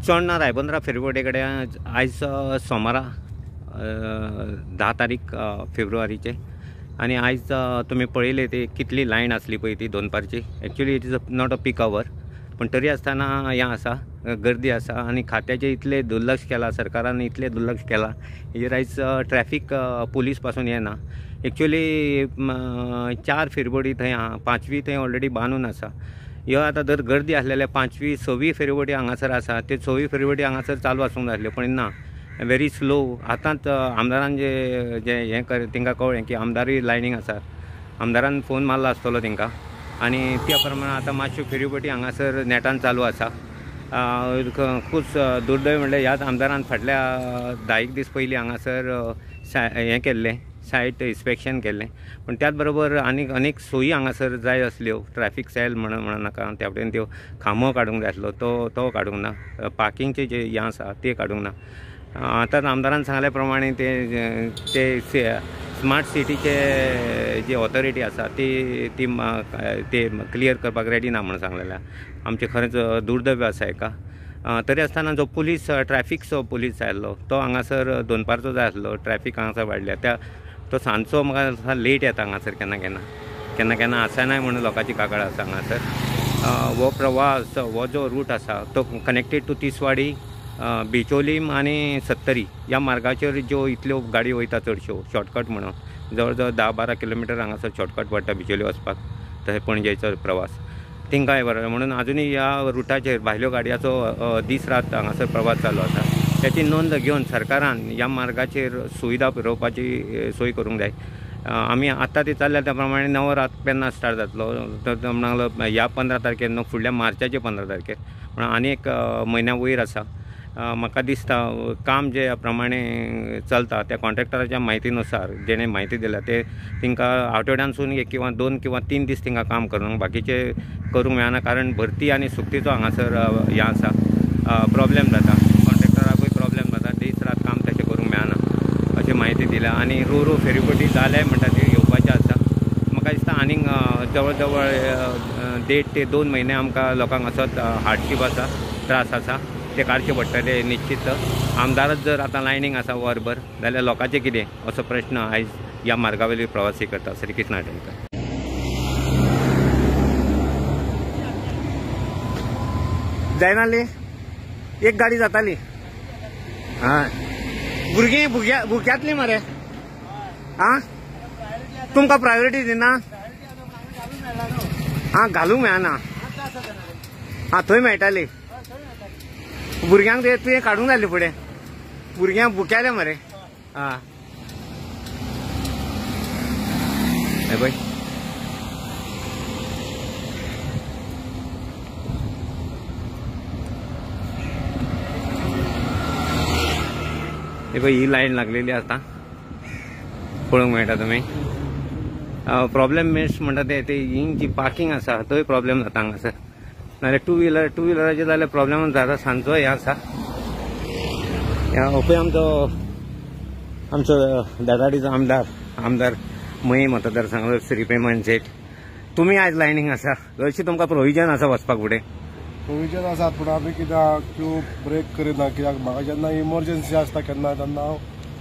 चोडणा रायबंदरा फेरीबोटे कडेन आयज सोमारा 10 तारीख फेब्रुवारीचे आणि आयज तुम्ही पळयले ते कितली लायन असली पळय ती दोनपारची. Actually it is not a peak hour, पण तरी आसतना हें आसा, गर्दी आसा आणि खात्याचे इतले दुर्लक्ष केला, सरकारान इतले दुर्लक्ष केला. हेजेर आयज ट्रॅफिक पुलीस पासून येना. एक्चुअली 4 फेरीबोटी थंय आहा, 5वी थंय ऑलरेडी बांदून आसा. ह्यो आतां जर गर्दी आसलेले 5वी 6वी फेरीबोटी हांगासर आसा, ते 6वी फेरीबोटी हांगासर चालू आसूंक जाय आसल्यो, पण ना, व्हेरी स्लो. आतांच आमदारान जे हें तांकां कळ्ळें की आमदारूय लायनींग आसा. आमदारान फोन मारलो आसतलो तांकां आनी त्या प्रमाणे आतां मातश्यो फेरीबोटी हांगासर नेटान चालू आसा. खूब दुर्दैव म्हणल्यार ह्याच आमदारान फाटल्या 10 दीस पयलीं हांगासर हें केल्लें, सायट इन्स्पेक्शन केल्लें. पण त्याच बरोबर अनेक सोयी हांगासर जाय आसल्यो. ट्रॅफिक सेल म्हणनाका, त्या वटेन त्यो खांबो काडूंक जाय आसलो, तो काडूंक ना. पार्किंगचे जे हें आसा ते काडूंक ना. आतां आमदारान सांगल्या प्रमाणे ते स्मार्ट सिटीचे जी ऑथॉरिटी आसा ती क्लियर करपाक रेडी ना म्हणून सांगलेलें. आमचें खरेंच दुर्दैव आसा हेका. तरी आसतना जो पुलीस ट्रॅफिकचो पुलीस आयल्लो तो हांगासर दोनपारचो जाय आसलो. ट्रॅफिक हांगासर वाडल्या, तो सांजचो म्हाका लेट येता हांगासर केन्ना आसनाय म्हणून लोकांची कागाळ आसा हांगासर. हो प्रवास, हो जो रूट आसा तो कनेक्टेड टू तिसवाडी, बिचोलीम आनी सत्तरी ह्या मार्गाचेर ज्यो इतल्यो गाडी वयता चडश्यो शॉर्टकट म्हणून जवळ जवळ 10-12 किलोमिटर हांगासर शॉर्टकट पडटा बिचोली वचपाक, थंय पणजेचो प्रवास. तिंकांय बरोबर म्हणून आजुनूय ह्या रुटाचेर भायल्यो गाडयांचो दीस रात हांगासर प्रवास चालू आसा. त्याची नोंद घेवन सरकारान ह्या मार्गाचेर सुविधा पुरवपाची सोय करूंक जाय. आमी आतां ते चल्ल्या त्या प्रमाणे नवो रात केन्ना स्टार्ट जातलो तर म्हणलो ह्या 15 तारखेर न्हू, फुडल्या मार्चाचे 15 तारखेर, म्हणून आनी एक म्हयन्या वयर आसा. म्हाका दिसता काम जे प्रमाणे चलता त्या कॉन्ट्रॅक्टराच्या म्हायतीनुसार जेणे म्हायती दिल्या ते तांकां आठवड्यांसून 1 किंवा 2 किंवा 3 दीस तांकां काम करूंक, बाकीचे करूंक मेळना. कारण भरती आनी सुक्तीचो हांगासर हें आसा, प्रॉब्लेम जाता. कॉन्ट्रॅक्टराकूय प्रॉब्लेम जाता, दीस रात काम तशें करूंक मेळना अशी म्हायती दिल्या. आनी रो फेरीबोटी जाल्याय म्हणटा ती येवपाचें आसा. म्हाका दिसता आनीक जवळ जवळ 1.5 ते 2 म्हयने आमकां लोकांक असोच हार्डशीप आसा, त्रास आसा, ते काडचे पडटले निश्चित. आमदारच जर आतां लायनींग आसा वरभर जाल्यार लोकांचें कितें असो प्रश्न आयज ह्या मार्गावयली प्रवासी करता. श्री कृष्ण हटेलकर. जायनाली एक गाडी जाताली. भुरगीं भुक्यातली मरे. तुमकां प्रायोरिटी दिना? घालूंक मेळना. थंय मेळटाली. भुरग्यांक तुवें काडूंक जाय फुडें. भुरग्यांक भुक्याले मरे. हे पळय ही लायन लागलेली आतां पळोवंक मेळटा तुमी. प्रॉब्लेम मिन्स म्हणटा ते ही जी पार्किंग आसा थंय प्रॉब्लेम जाता हांगासर. नाल्यार टू व्हिलराचे जाल्यार प्रॉब्लेम जाता. सांजचो हें आसा. पळय आमचो दादाडीचो आमदार मयी मतदारसंघाचो श्री पेमन शेट. तुमी आयज लायनींग आसा, हरशीं तुमकां प्रोविजन आसा वचपाक फुडें? प्रोविजन आसा, पूण आमी कित्याक क्यू ब्रेक करिना. कित्याक म्हाका जेन्ना इमर्जन्सी आसता तेन्ना हांव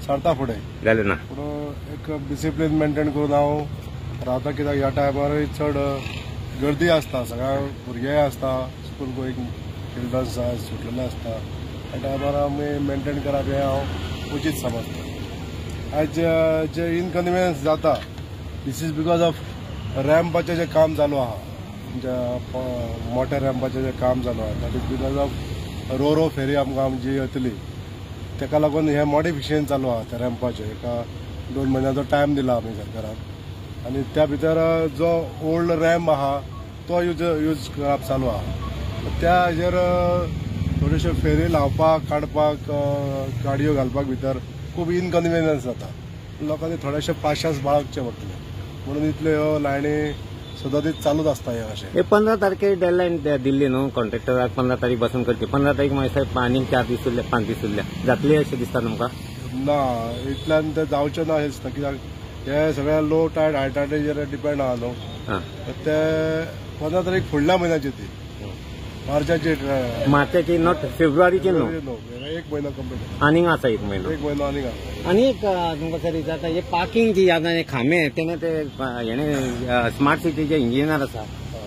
सरता फुडें. जालें ना, पूण एक डिसिप्लीन मेंटेन करून हांव रावता. कित्याक ह्या टायमार चड गर्दी आसता, सगळ्या भुरगे आसता, स्कूल गोईंग चिल्ड्रन्स सुटलेले आसता. ह्या टायमार आमी मेंटेन करप हें हांव उचीत समजता. आयज जे इनकन्विनियन्स जाता दीस इज बिकॉज ऑफ रॅम्पाचें जें काम चालू आहा, मोठ्या रॅम्पाचें जें काम चालू आहा, that is because of row ferry आमकां आमची येतली. ताका लागून हें मॉडिफिकेशन चालू आहा त्या रॅम्पाचें. एका 2 म्हयन्याचो टायम दिला आमी सरकाराक. आनी त्या भितर जो ओल्ड रॅम्प आहा तो यूज करप चालू आहा. त्या हेजेर थोड्योश्यो फेरी लावपाक, काडपाक, गाडयो घालपाक भितर खूब इनकन्विनियन्स जाता. लोकांनी थोडेशे पाशस बाळगचे पडटले. म्हणून इतल्यो ह्यो लायनी सदतीच चालूच आसता. हे अशें 15 तारखेर डेडलायन दिल्ली न्हू कॉन्ट्रॅक्टराक, 15 तारीख पासून करची. 15 तारीख मागीर आनीक 4 दीस उरले, 5 दीस उरले. जातले अशें दिसता तुमकां? ना, इतल्यान ते जावचें ना अशें दिसता. कित्याक हे सगळ्या लो टायड हाय टायडीचेर डिपेंड आहा न्हू. ते 15 तारीख फुडल्या म्हयन्याची ती. मार्चाची नॉट फेब्रुवारीची न्हू 1 महिना कंप्लीट आनीक आसा 1 महिनो 1 महिना आनीक आसा. आनी एक तुमकां सर विचारता हे पार्किंग जी आतां हे खांबे तेणे ते हेणे स्मार्ट सिटीचे इंजिनियर आसा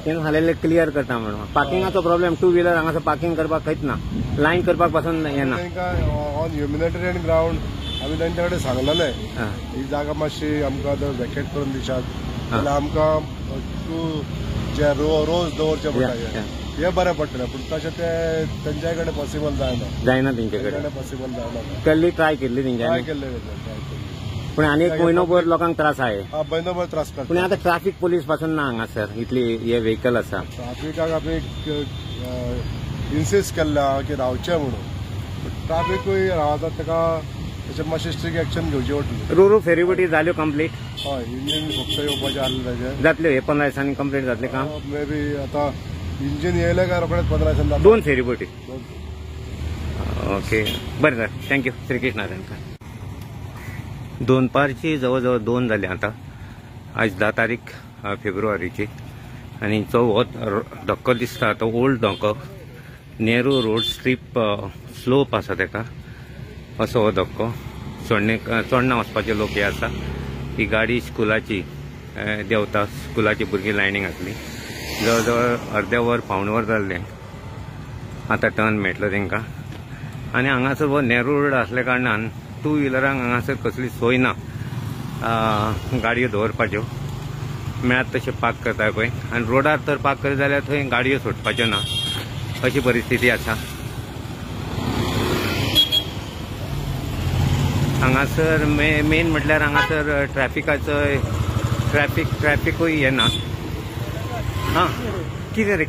तेणे सांगलेले क्लियर करता म्हणून पार्किंगाचो प्रॉब्लेम 2 व्हिलर हांगासर पार्किंग करपाक खंयच ना लायन करपाक पासून येना तांकां ऑन ह्युमॅनिटेरियन ग्राउंड आमी तांचे कडेन सांगलेले ही जागा मातशी आमकां वेकेट करून दिशात जाल्यार आमकां जे रोज दवरचे पडटा हे बरें पडटलें पूण तशें ते तेंच्या कडेन पॉसिबल जायना तेंचे कडेन पॉसिबल जायना. केल्ली ट्राय केल्ली तेंच्यांनी केल्ले पूण आनी एक म्हयनोभर लोकांक त्रास आहे म्हयनोभर त्रास करता. पूण आतां ट्रॅफिक पोलीस पासून ना हांगासर इतली हे व्हेकल आसा ट्राफिकाक आमी इन्सिस्ट केल्ला की रावचे म्हणून ट्राफिकूय रावता ताका तशें मातशें स्ट्रिक्ट एक्शन घेवची पडटली. रुरू फेरीबोटी जाल्यो कंप्लीट हय इंजीन फक्त येवपाचें आसलें ताजें जातल्यो हे 15 दिसांनी कंप्लीट जातलें काम मे बी आतां इंजीन येयलें काय रोखडेच 15 दिसांनी जाता. 2 फेरीबोटी ओके बरें सर थँक्यू श्री कृष्णा तांकां दोनपारची जवळ जवळ 2 जाली आतां आज 10 तारीख फेब्रुवारीची आनी जो हो धक्को दिसता तो ओल्ड धक्को नेहरू रोड स्ट्रीप स्लोप आसा तेका असो हो धक्को चोडणा वचपाचे लोक हे आसा ही गाडी स्कुलाची देंवता स्कुलाची भुरगीं लायनीक आसली जवळ जवळ अर्दे वर पावणे वर जाल्लें आतां टर्न मेळटलो तांकां आनी हांगासर हो नेहरू रोड आसल्या कारणान 2 व्हिलरांक हांगासर कसली सोय ना गाडयो दवरपाच्यो मेळत तशें पार्क करता पळय आनी रोडार तर पार्क करता जाल्यार थंय गाडयो सोडपाच्यो ना अशी परिस्थिती आसा. हांगासर मेन म्हटल्यार हांगासर ट्रॅफिकूय येना. हां कितें रे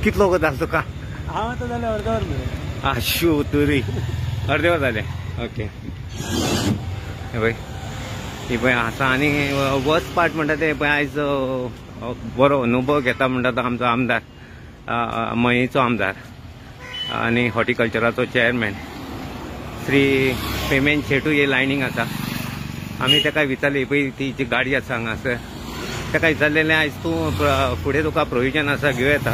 कितलो वगत जालो तुका हांव आतां जालें अर्द वर मेळ्ळें आशू तुरी अर्दे वर जालें ओके पळय ही पळय आसा आनी वर्स्ट पार्ट म्हणटा ते पळय आयज बरो अनुभव घेता म्हणटा तो आमचो आमदार मयेचो आमदार आनी हॉर्टिकल्चराचो चेअरमॅन श्री पेमेन शेटू हे लायनींग आसा. आमी ताका विचारली पळय ती जी गाडी आसा हांगासर ताका विचारलेलें आयज तूं फुडें तुका प्रोविजन आसा घेवं येता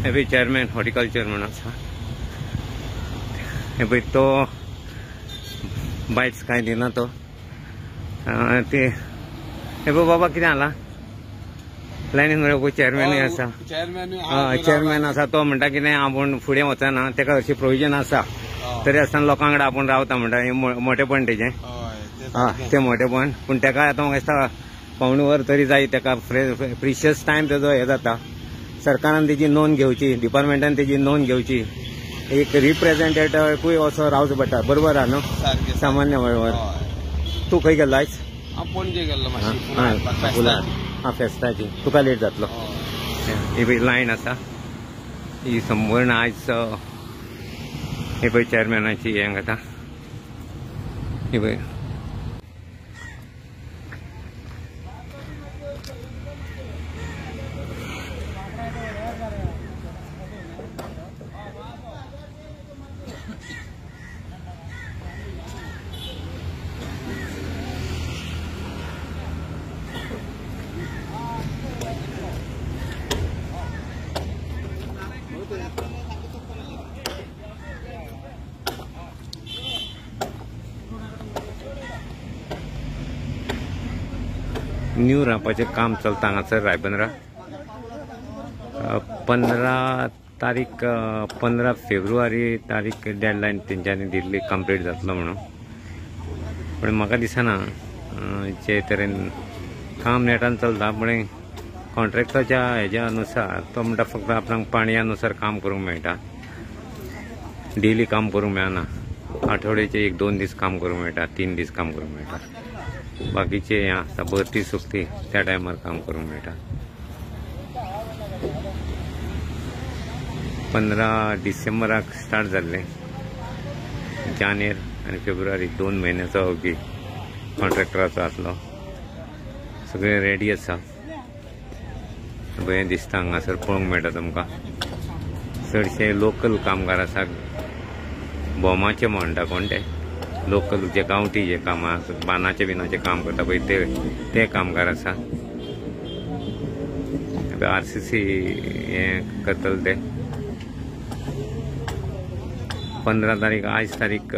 हे पळय चेअरमॅन हॉर्टिकल्चर म्हणून आसा हे पळय तो बायट्स कांय दिना तो ते हे पळय बाबा कितें जाला लायनीन पळय चेअरमॅनूय आसा चेअरमॅन आसा तो म्हणटा कितें आपूण फुडें वचना ताका हरशीं प्रोविजन आसा तरी आसतना लोकां कडेन आपूण रावता म्हणटा हें मोटेपण तेजें तें मोटेपण पूण ताका आतां म्हाका दिसता पावणे वर तरी जाय ताका प्रिशियस टायम तेजो हें जाता. सरकारान तेजी नोंद घेवची डिपार्टमेंटान तेजी नोंद घेवची एक रिप्रेझेंटेटिव्हूय असो रावचो पडटा बरोबर आहा न्हू सामान्य वळवर. तूं खंय गेल्लो आयज पणजे गेल्लो हां फेस्ताची तुका लेट जातलो. ही पळय लायन आसा ही संपूर्ण आयज हे पळय चेअरमॅनाची हें जाता ही पळय न्यू रांपाचें काम चलता हांगासर रायबंदरा 15 फेब्रुवारी तारीख डेडलायन तेंच्यांनी दिल्ली कंप्लीट जातलो म्हणून पण म्हाका दिसना जे तरेन काम नेटान चलता पण कॉन्ट्रॅक्टराच्या हेज्या अनुसार तो म्हणटा फक्त आपणाक पाणया अनुसार काम करूंक मेळटा डेली काम करूंक मेळना आठवड्याचे 1-2 दीस काम करूंक मेळटा 3 दीस काम करूंक मेळटा बाकीचे हें आसता भरती सुकती त्या टायमार काम करूंक मेळटा. 15 डिसेंबराक स्टार्ट जाल्लें जानेर आनी फेब्रुवारी 2 म्हयन्याचो अवधी कॉन्ट्रॅक्टराचो आसलो सगळें रेडी आसा बरें दिसता हांगासर पळोवंक मेळटा तुमकां चडशे लोकल कामगार आसा बोमाचे म्हणटा कोण ते लोकल जे गांवठी जे कामां बानाचे बिनाचे काम करता पळय ते कामगार आसा RCC हें करतले ते 15 तारीख आयज तारीख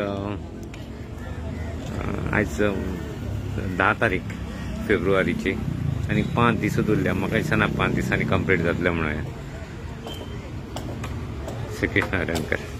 आयज 10 तारीख फेब्रुवारीची आनी 5 दीस उरल्या. म्हाका दिसना 5 दिसांनी कंप्लीट जातले म्हणून. श्री कृष्ण हरणकर.